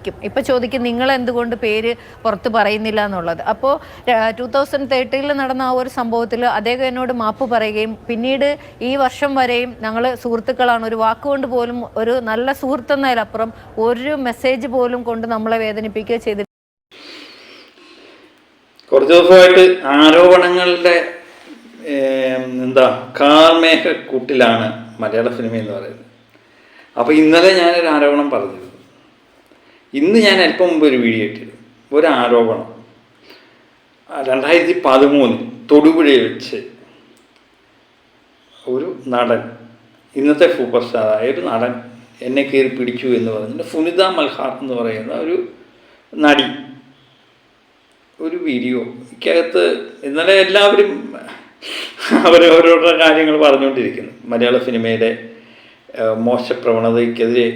നല്ലതായിരിക്കും. ഇപ്പം ചോദിക്കും നിങ്ങൾ എന്തുകൊണ്ട് പേര് പുറത്ത് പറയുന്നില്ല എന്നുള്ളത്. അപ്പോൾ 2013 നടന്ന ആ ഒരു സംഭവത്തിൽ അദ്ദേഹം എന്നോട് മാപ്പ് പറയുകയും പിന്നീട് ഈ വർഷം വരെയും ഞങ്ങൾ സുഹൃത്തുക്കളാണ്, ഒരു വാക്കുകൊണ്ട് പോലും, ഒരു നല്ല സുഹൃത്തെന്നതിലപ്പുറം ഒരു മെസ്സേജ് പോലും കൊണ്ട് നമ്മളെ വേദനിപ്പിക്കുകയോ ചെയ്തിട്ട്. കുറച്ച് ദിവസമായിട്ട് ആരോപണങ്ങളുടെ കാർമേഘക്കൂട്ടിലാണ് മലയാള സിനിമ എന്ന് പറയുന്നത്. അപ്പോൾ ഇന്നലെ ഞാനൊരു ആരോപണം പറഞ്ഞിരുന്നു. ഇന്ന് ഞാൻ അല്പം മുമ്പ് ഒരു വീഡിയോ ഇട്ടിരുന്നു. ഒരു ആരോപണം 2013 തൊടുപുഴയിൽ വെച്ച് ഒരു നടൻ, ഇന്നത്തെ സൂപ്പർ സ്റ്റാറായ ഒരു നടൻ എന്നെ കയറി പിടിച്ചു എന്ന് പറഞ്ഞിട്ട് സുനിത മൽഹാർ എന്ന് പറയുന്ന ഒരു നടി ഒരു വീഡിയോ ഇക്കകത്ത് ഇന്നലെ എല്ലാവരും അവരവരുടെ കാര്യങ്ങൾ പറഞ്ഞുകൊണ്ടിരിക്കുന്നു. മലയാള സിനിമയുടെ മോശപ്രവണതയ്ക്കെതിരെ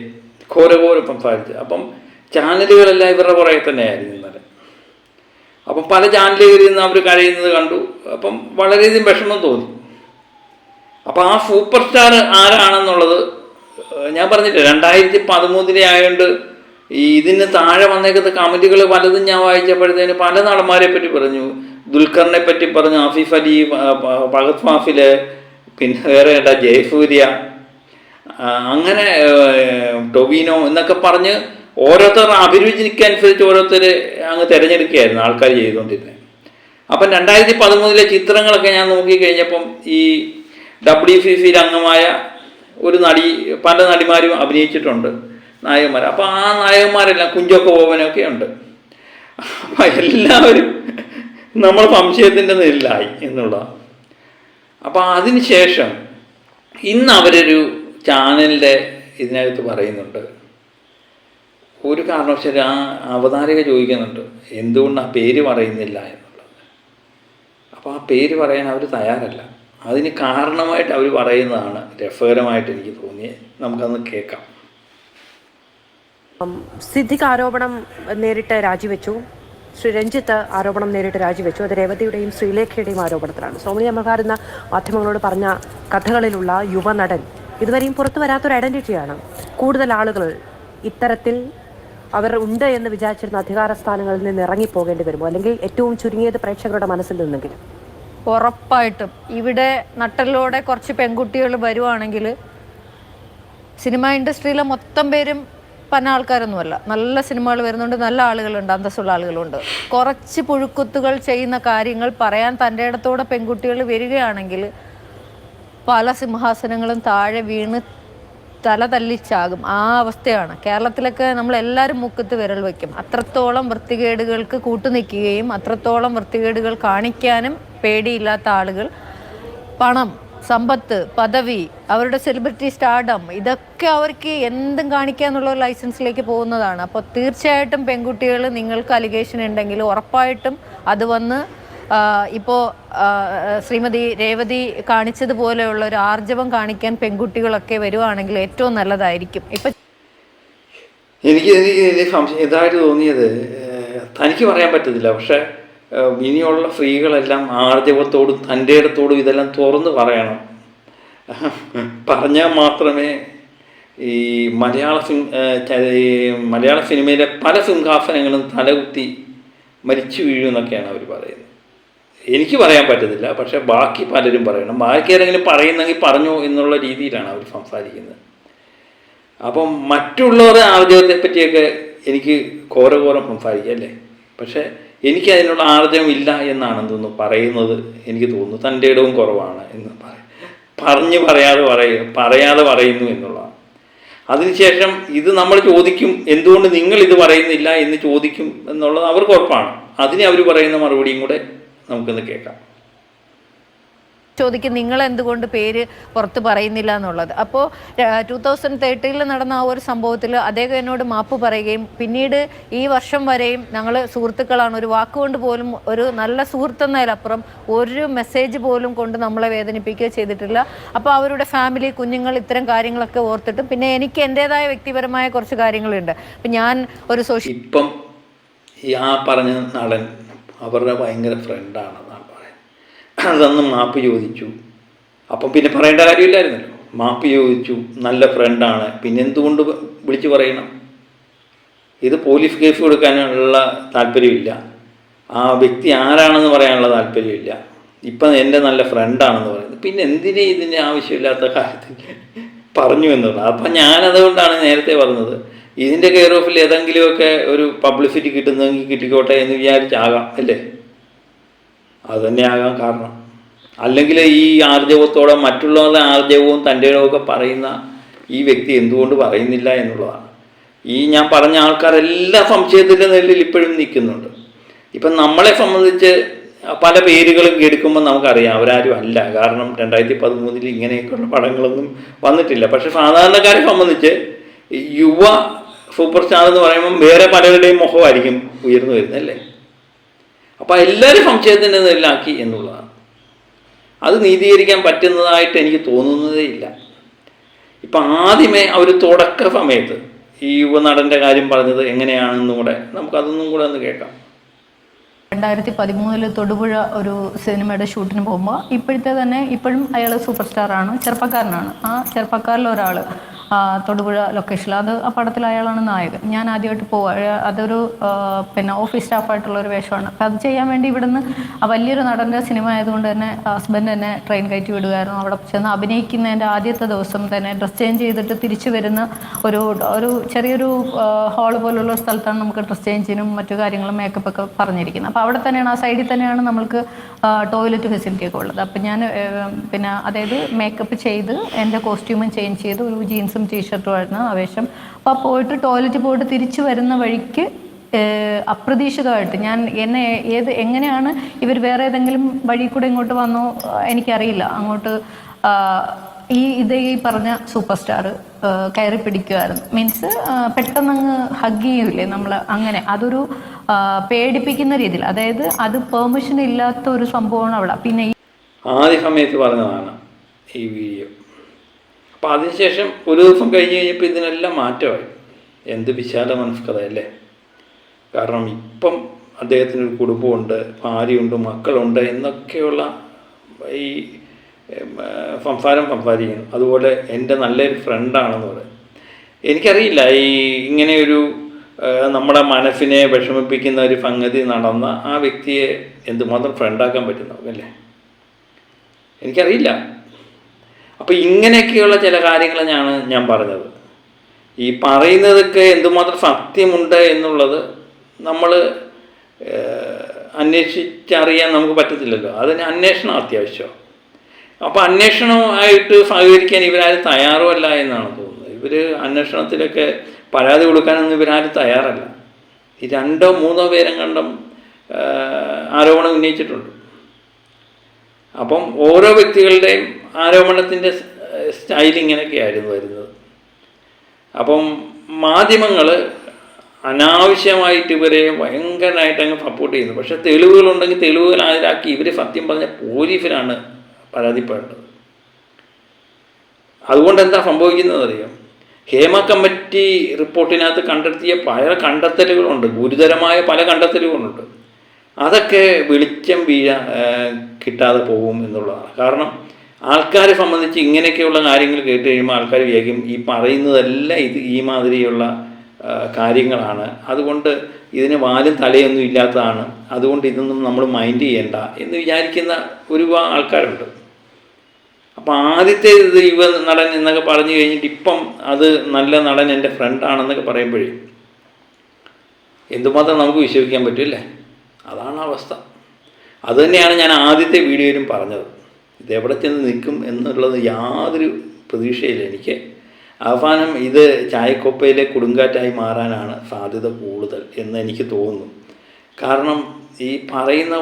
ഘോരഘോരം സംസാരിച്ച്. അപ്പം ചാനലുകളെല്ലാം ഇവരുടെ പുറകെ തന്നെയായിരുന്നു ഇന്നലെ. അപ്പം പല ചാനലുകളിൽ നിന്ന് അവർ കഴിയുന്നത് കണ്ടു. അപ്പം വളരെയധികം വിഷമം തോന്നി. അപ്പം ആ സൂപ്പർ സ്റ്റാർ ആരാണെന്നുള്ളത് ഞാൻ പറഞ്ഞില്ല, 2013 ആയതുകൊണ്ട് ഇതിന് താഴെ വന്നേക്കുന്ന കമൻറ്റുകൾ പലതും ഞാൻ വായിച്ചപ്പോഴത്തേന് പല നടന്മാരെ പറ്റി പറഞ്ഞു. ദുൽഖറിനെ പറ്റി പറഞ്ഞു, ആസിഫ് അലി, ഫഹദ് ഫാസിൽ, പിന്നെ വേറെ ജയസൂര്യ, അങ്ങനെ ടൊവിനോ എന്നൊക്കെ പറഞ്ഞ് ഓരോരുത്തർ അഭിരുചിക്കനുസരിച്ച് ഓരോരുത്തർ അങ്ങ് തിരഞ്ഞെടുക്കുകയായിരുന്നു ആൾക്കാർ ചെയ്തുകൊണ്ടിരുന്നത്. അപ്പം 2013 ചിത്രങ്ങളൊക്കെ ഞാൻ നോക്കിക്കഴിഞ്ഞപ്പം ഈ WCC അംഗമായ ഒരു നടി, പല നടിമാരും അഭിനയിച്ചിട്ടുണ്ട്, നായകന്മാർ. അപ്പോൾ ആ നായകന്മാരെല്ലാം കുഞ്ചൊക്കെ പോവനൊക്കെ ഉണ്ട്. അപ്പം എല്ലാവരും നമ്മൾ സംശയത്തിൻ്റെ നിഴലിലായി എന്നുള്ളതാണ്. അപ്പം അതിന് ശേഷം ഇന്ന് അവരൊരു ചാനലിൻ്റെ ഇതിനകത്ത് പറയുന്നുണ്ട്, ഒരു കാരണവശാലും ആ അവതാരക ചോദിക്കുന്നുണ്ട് എന്തുകൊണ്ട് ആ പേര് പറയുന്നില്ല എന്നുള്ളത്. അപ്പോൾ ആ പേര് പറയാൻ അവർ തയ്യാറല്ല. അതിന് കാരണമായിട്ട് അവർ പറയുന്നതാണ് രസകരമായിട്ട് എനിക്ക് തോന്നിയത്. നമുക്കന്ന് കേൾക്കാം. സിദ്ദിഖ് ആരോപണം നേരിട്ട് രാജിവെച്ചു. ശ്രീ രഞ്ജിത്ത് ആരോപണം നേരിട്ട് രാജിവെച്ചു. അത് രേവതിയുടെയും ശ്രീലേഖയുടെയും ആരോപണത്തിലാണ്. സൗമ്യ മൽഹാർ എന്ന മാധ്യമങ്ങളോട് പറഞ്ഞ കഥകളിലുള്ള യുവനടൻ ഇതുവരെയും പുറത്തു വരാത്തൊരു ഐഡന്റിറ്റിയാണ്. കൂടുതൽ ആളുകൾ ഇത്തരത്തിൽ അവർ ഉണ്ട് എന്ന് വിചാരിച്ചിരുന്ന അധികാര സ്ഥാനങ്ങളിൽ നിന്ന് ഇറങ്ങിപ്പോകേണ്ടി വരുമോ, അല്ലെങ്കിൽ ഏറ്റവും ചുരുങ്ങിയത് പ്രേക്ഷകരുടെ മനസ്സിൽ നിന്നെങ്കിലും? ഉറപ്പായിട്ടും ഇവിടെ നട്ടലോടെ കുറച്ച് പെൺകുട്ടികൾ വരുവാണെങ്കിൽ സിനിമ ഇൻഡസ്ട്രിയിലെ മൊത്തം പേരും പല ആൾക്കാരൊന്നുമല്ല, നല്ല സിനിമകൾ വരുന്നുണ്ട്, നല്ല ആളുകളുണ്ട്, അന്തസ്സുള്ള ആളുകളുണ്ട്. കുറച്ച് പുഴുക്കുത്തുകൾ ചെയ്യുന്ന കാര്യങ്ങൾ പറയാൻ തൻ്റെ ഇടത്തോടെ പെൺകുട്ടികൾ വരികയാണെങ്കിൽ പല സിംഹാസനങ്ങളും താഴെ വീണ് തല തല്ലിച്ചാകും. ആ അവസ്ഥയാണ്. കേരളത്തിലൊക്കെ നമ്മളെല്ലാവരും മുക്കത്ത് വിരൽ വയ്ക്കും. അത്രത്തോളം വൃത്തികേടുകൾക്ക് കൂട്ടുനിൽക്കുകയും അത്രത്തോളം വൃത്തികേടുകൾ കാണിക്കാനും പേടിയില്ലാത്ത ആളുകൾ, പണം, സമ്പത്ത്, പദവി, അവരുടെ സെലിബ്രിറ്റി സ്റ്റാർഡം, ഇതൊക്കെ അവർക്ക് എന്തും കാണിക്കാന്നുള്ള ഒരു ലൈസൻസിലേക്ക് പോകുന്നതാണ്. അപ്പോൾ തീർച്ചയായിട്ടും പെൺകുട്ടികൾ, നിങ്ങൾക്ക് അലിഗേഷൻ ഉണ്ടെങ്കിൽ ഉറപ്പായിട്ടും അത് വന്ന് ഇപ്പോൾ ശ്രീമതി രേവതി കാണിച്ചതുപോലെയുള്ള ഒരു ആർജവം കാണിക്കാൻ പെൺകുട്ടികളൊക്കെ വരുവാണെങ്കിൽ ഏറ്റവും നല്ലതായിരിക്കും. ഇപ്പം എനിക്ക് സംശയം ഇതായിട്ട് തോന്നിയത്, തനിക്ക് പറയാൻ പറ്റത്തില്ല, പക്ഷെ ഇനിയുള്ള സ്ത്രീകളെല്ലാം ആർജവത്തോടും തൻ്റെ ഇടത്തോടും ഇതെല്ലാം തുറന്ന് പറയണം. പറഞ്ഞാൽ മാത്രമേ ഈ മലയാള സിനിമയിലെ പല സിംഹാസനങ്ങളും തലകുത്തി മരിച്ചു വീഴുമെന്നൊക്കെയാണ് അവർ പറയുന്നത്. എനിക്ക് പറയാൻ പറ്റത്തില്ല, പക്ഷെ ബാക്കി പലരും പറയണം. ബാക്കി ആരെങ്കിലും പറയുന്നെങ്കിൽ പറഞ്ഞു എന്നുള്ള രീതിയിലാണ് അവർ സംസാരിക്കുന്നത്. അപ്പം മറ്റുള്ളവരുടെ ആർജവത്തെ പറ്റിയൊക്കെ എനിക്ക് ഘോരഘോരം സംസാരിക്കാം അല്ലേ, പക്ഷേ എനിക്ക് അതിനുള്ള ആർജവം ഇല്ല എന്നാണ് തോന്നുന്നു പറയുന്നത്. എനിക്ക് തോന്നുന്നു തൻ്റെ ഇടവും കുറവാണ് എന്ന് പറയാതെ പറയുന്നു എന്നുള്ളതാണ്. അതിനുശേഷം ഇത് നമ്മൾ ചോദിക്കും, എന്തുകൊണ്ട് നിങ്ങൾ ഇത് പറയുന്നില്ല എന്ന് ചോദിക്കും എന്നുള്ളത് അവർക്ക് ഉറപ്പാണ്. അതിന് അവർ പറയുന്ന മറുപടിയും കൂടെ നമുക്കൊന്ന് കേൾക്കാം. ചോദിക്കും നിങ്ങൾ എന്തുകൊണ്ട് പേര് പുറത്ത് പറയുന്നില്ല എന്നുള്ളത്. അപ്പോൾ 2013 നടന്ന ആ ഒരു സംഭവത്തിൽ അദ്ദേഹം എന്നോട് മാപ്പ് പറയുകയും പിന്നീട് ഈ വർഷം വരെയും ഞങ്ങൾ സുഹൃത്തുക്കളാണ്, ഒരു വാക്കുകൊണ്ട് പോലും, ഒരു നല്ല സുഹൃത്തെന്നതിലപ്പുറം ഒരു മെസ്സേജ് പോലും കൊണ്ട് നമ്മളെ വേദനിപ്പിക്കുകയോ ചെയ്തിട്ടില്ല. അപ്പോൾ അവരുടെ ഫാമിലി, കുഞ്ഞുങ്ങൾ, ഇത്തരം കാര്യങ്ങളൊക്കെ ഓർത്തിട്ടും പിന്നെ എനിക്ക് എൻ്റേതായ വ്യക്തിപരമായ കുറച്ച് കാര്യങ്ങളുണ്ട്. അപ്പം ഞാൻ ഒരു ഇപ്പം ഈ ആ പറഞ്ഞ നടൻ അവരുടെ ഭയങ്കര ഫ്രണ്ടാണെന്നാണ് പറയുന്നത്. അതൊന്നും മാപ്പ് ചോദിച്ചു. അപ്പം പിന്നെ പറയേണ്ട കാര്യമില്ലായിരുന്നല്ലോ. മാപ്പ് ചോദിച്ചു, നല്ല ഫ്രണ്ടാണ്, പിന്നെ എന്തുകൊണ്ട് വിളിച്ചു പറയണം? ഇത് പോലീസ് കേസ് കൊടുക്കാനുള്ള താല്പര്യമില്ല, ആ വ്യക്തി ആരാണെന്ന് പറയാനുള്ള താല്പര്യമില്ല, ഇപ്പം എൻ്റെ നല്ല ഫ്രണ്ടാണെന്ന് പറയുന്നത്. പിന്നെ എന്തിനേ ഇതിൻ്റെ ആവശ്യമില്ലാത്ത കാര്യത്തിൽ പറഞ്ഞു എന്നുള്ളത്. അപ്പം ഞാനതുകൊണ്ടാണ് നേരത്തെ പറഞ്ഞത്, ഇതിൻ്റെ കെയർ ഓഫിൽ ഏതെങ്കിലുമൊക്കെ ഒരു പബ്ലിസിറ്റി കിട്ടുന്നെങ്കിൽ കിട്ടിക്കോട്ടെ എന്ന് വിചാരിച്ചാകാം, അല്ലേ? അത് തന്നെ ആകാം കാരണം. അല്ലെങ്കിൽ ഈ ആർജവത്തോടെ മറ്റുള്ളവരുടെ ആർജവവും തൻ്റെ ഒക്കെ പറയുന്ന ഈ വ്യക്തി എന്തുകൊണ്ട് പറയുന്നില്ല എന്നുള്ളതാണ്. ഈ ഞാൻ പറഞ്ഞ ആൾക്കാരെല്ലാം സംശയത്തിൻ്റെ നെല്ലിൽ ഇപ്പോഴും നിൽക്കുന്നുണ്ട്. ഇപ്പം നമ്മളെ സംബന്ധിച്ച് പല പേരുകളും എടുക്കുമ്പോൾ നമുക്കറിയാം അവരാരും അല്ല. കാരണം 2013 ഇങ്ങനെയൊക്കെയുള്ള പടങ്ങളൊന്നും വന്നിട്ടില്ല. പക്ഷെ സാധാരണക്കാരെ സംബന്ധിച്ച് യുവ സൂപ്പർ സ്റ്റാർ എന്ന് പറയുമ്പം വേറെ പലരുടെയും മുഖമായിരിക്കും ഉയർന്നു വരുന്നത്, അല്ലേ? അപ്പം എല്ലാവരും സംശയത്തിൻ്റെ നെല്ലാക്കി എന്നുള്ളതാണ്. അത് നീതീകരിക്കാൻ പറ്റുന്നതായിട്ട് എനിക്ക് തോന്നുന്നതേ ഇല്ല. ഇപ്പം ആദ്യമേ അവർ തുടക്ക സമയത്ത് ഈ യുവനടൻ്റെ കാര്യം പറഞ്ഞത് എങ്ങനെയാണെന്നും കൂടെ നമുക്കതൊന്നും കൂടെ ഒന്ന് കേൾക്കാം. 2013 തൊടുപുഴ ഒരു സിനിമയുടെ ഷൂട്ടിന് പോകുമ്പോൾ ഇപ്പോഴും അയാൾ സൂപ്പർ സ്റ്റാറാണ്, ചെറുപ്പക്കാരനാണ്. ആ ചെറുപ്പക്കാരിൽ ഒരാൾ തൊടുപുഴ ലൊക്കേഷനിൽ, അത് ആ പടത്തിൽ അയാളാണ് നായകൻ. ഞാൻ ആദ്യമായിട്ട് പോവുക, അതൊരു ഓഫീസ് സ്റ്റാഫായിട്ടുള്ളൊരു വേഷമാണ്. അപ്പം അത് ചെയ്യാൻ വേണ്ടി ഇവിടുന്ന് വലിയൊരു നടൻ്റെ സിനിമ ആയതുകൊണ്ട് തന്നെ ഹസ്ബൻഡ് എന്നെ ട്രെയിൻ കയറ്റി വിടുമായിരുന്നു. അവിടെ ചെന്ന് അഭിനയിക്കുന്നതിൻ്റെ ആദ്യത്തെ ദിവസം തന്നെ ഡ്രസ് ചേഞ്ച് ചെയ്തിട്ട് തിരിച്ചു വരുന്ന ഒരു ചെറിയൊരു ഹാള് പോലുള്ള സ്ഥലത്താണ് നമുക്ക് ഡ്രസ് ചേഞ്ചിനും മറ്റു കാര്യങ്ങളും മേക്കപ്പ് ഒക്കെ പറഞ്ഞിരിക്കുന്നത്. അപ്പോൾ അവിടെ തന്നെയാണ്, ആ സൈഡിൽ തന്നെയാണ് നമ്മൾക്ക് ടോയ്ലറ്റ് ഫെസിലിറ്റി ഒക്കെ ഉള്ളത്. അപ്പം ഞാൻ അതായത് മേക്കപ്പ് ചെയ്ത് എൻ്റെ കോസ്റ്റ്യൂമും ചേഞ്ച് ചെയ്ത് ഒരു ജീൻസും ടീഷർട്ടുമായിരുന്നു ആവേശം. അപ്പോൾ പോയിട്ട് ടോയ്ലറ്റിൽ പോയിട്ട് തിരിച്ചു വരുന്ന വഴിക്ക് അപ്രതീക്ഷിതമായിട്ട് എങ്ങനെയാണ് ഇവർ വേറെ ഏതെങ്കിലും വഴി കൂടെ ഇങ്ങോട്ട് വന്നോ എനിക്കറിയില്ല, അങ്ങോട്ട് ഈ പറഞ്ഞ സൂപ്പർ സ്റ്റാർ കയറി പിടിക്കുമായിരുന്നു. മീൻസ് പെട്ടെന്നങ്ങ് ഹഗ് ചെയ്യൂലേ നമ്മൾ, അങ്ങനെ അതൊരു പേടിപ്പിക്കുന്ന രീതിയിൽ, അതായത് അത് പെർമിഷൻ ഇല്ലാത്ത ഒരു സംഭവമാണ് അവിടെ. പിന്നെ ആദ്യ സമയത്ത് പറഞ്ഞതാണ് ഈ വീഡിയോ. അപ്പോൾ അതിനുശേഷം ഒരു ദിവസം കഴിഞ്ഞപ്പോൾ ഇതിനെല്ലാം മാറ്റമായി. എന്ത് വിശാല മനസ്കതയല്ലേ? കാരണം ഇപ്പം അദ്ദേഹത്തിനൊരു കുടുംബമുണ്ട്, ഭാര്യയുണ്ട്, മക്കളുണ്ട് എന്നൊക്കെയുള്ള ഈ സംസാരിക്കുന്നു. അതുപോലെ എൻ്റെ നല്ലൊരു ഫ്രണ്ടാണെന്ന് പറയും. എനിക്കറിയില്ല ഇങ്ങനെയൊരു നമ്മുടെ മനസ്സിനെ വിഷമിപ്പിക്കുന്ന ഒരു സംഗതി നടന്ന ആ വ്യക്തിയെ എന്തുമാത്രം ഫ്രണ്ടാക്കാൻ പറ്റും നമുക്കല്ലേ? എനിക്കറിയില്ല. അപ്പോൾ ഇങ്ങനെയൊക്കെയുള്ള ചില കാര്യങ്ങളാണ് ഞാൻ പറഞ്ഞത്. ഈ പറയുന്നതൊക്കെ എന്തുമാത്രം സത്യമുണ്ട് എന്നുള്ളത് നമ്മൾ അന്വേഷിച്ചറിയാൻ നമുക്ക് പറ്റത്തില്ലല്ലോ. അതിന് അന്വേഷണം അത്യാവശ്യമാണ്. അപ്പോൾ അന്വേഷണമായിട്ട് സഹകരിക്കാൻ ഇവരാരും തയ്യാറുമല്ല എന്നാണ് തോന്നുന്നത്. ഇവർ അന്വേഷണത്തിലൊക്കെ പരാതി കൊടുക്കാനൊന്നും ഇവരാരും തയ്യാറല്ല. ഈ 2-3 പേരും കണ്ടും ആരോപണം ഉന്നയിച്ചിട്ടുണ്ട്. അപ്പം ഓരോ വ്യക്തികളുടെയും ആരോപണത്തിൻ്റെ സ്റ്റൈൽ ഇങ്ങനെയൊക്കെയായിരുന്നു വരുന്നത്. അപ്പം മാധ്യമങ്ങൾ അനാവശ്യമായിട്ട് ഇവരെ ഭയങ്കരമായിട്ട് അങ്ങ് സപ്പോർട്ട് ചെയ്യുന്നു. പക്ഷേ തെളിവുകളുണ്ടെങ്കിൽ തെളിവുകൾ ഹാജരാക്കി ഇവർ സത്യം പറഞ്ഞ പോലീസിലാണ് പരാതിപ്പെടേണ്ടത്. അതുകൊണ്ട് എന്താ സംഭവിക്കുന്നത് അറിയാം? ഹേമ കമ്മിറ്റി റിപ്പോർട്ടിനകത്ത് കണ്ടെത്തിയ പല കണ്ടെത്തലുകളുണ്ട്, ഗുരുതരമായ പല കണ്ടെത്തലുകളുണ്ട്. അതൊക്കെ വെളിച്ചം കിട്ടാതെ പോകും എന്നുള്ളതാണ്. കാരണം ആൾക്കാരെ സംബന്ധിച്ച് ഇങ്ങനെയൊക്കെയുള്ള കാര്യങ്ങൾ കേട്ട് കഴിയുമ്പോൾ ആൾക്കാർ വിചാരിക്കും ഈ പറയുന്നതെല്ലാം ഈ മാതിരിയുള്ള കാര്യങ്ങളാണ്, അതുകൊണ്ട് ഇതിന് വാലും തലയൊന്നും ഇല്ലാത്തതാണ്, അതുകൊണ്ട് ഇതൊന്നും നമ്മൾ മൈൻഡ് ചെയ്യേണ്ട എന്ന് വിചാരിക്കുന്ന ഒരുപാട് ആൾക്കാരുണ്ട്. അപ്പം ആദ്യത്തെ യുവ നടൻ എന്നൊക്കെ പറഞ്ഞു കഴിഞ്ഞിട്ട് ഇപ്പം അത് നല്ല നടൻ എൻ്റെ ഫ്രണ്ടാണെന്നൊക്കെ പറയുമ്പോഴേ എന്തുമാത്രം നമുക്ക് വിശ്വസിക്കാൻ പറ്റില്ലേ? അതാണ് അവസ്ഥ. അതുതന്നെയാണ് ഞാൻ ആദ്യത്തെ വീഡിയോയിലും പറഞ്ഞത്. ഇതെവിടെ ചെന്ന് നിൽക്കും എന്നുള്ളത് യാതൊരു പ്രതീക്ഷയില്ല എനിക്ക്. അവസാനം ഇത് ചായക്കൊപ്പയിലെ കൊടുങ്കാറ്റായി മാറാനാണ് സാധ്യത കൂടുതൽ എന്ന് എനിക്ക് തോന്നുന്നു. കാരണം ഈ പറയുന്ന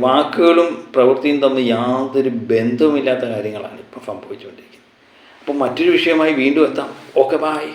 വാക്കുകളും പ്രവൃത്തിയും തമ്മിൽ യാതൊരു ബന്ധവുമില്ലാത്ത കാര്യങ്ങളാണ് ഇപ്പം സംഭവിച്ചുകൊണ്ടിരിക്കുന്നത്. അപ്പം മറ്റൊരു വിഷയമായി വീണ്ടും എത്താം. Okay, by.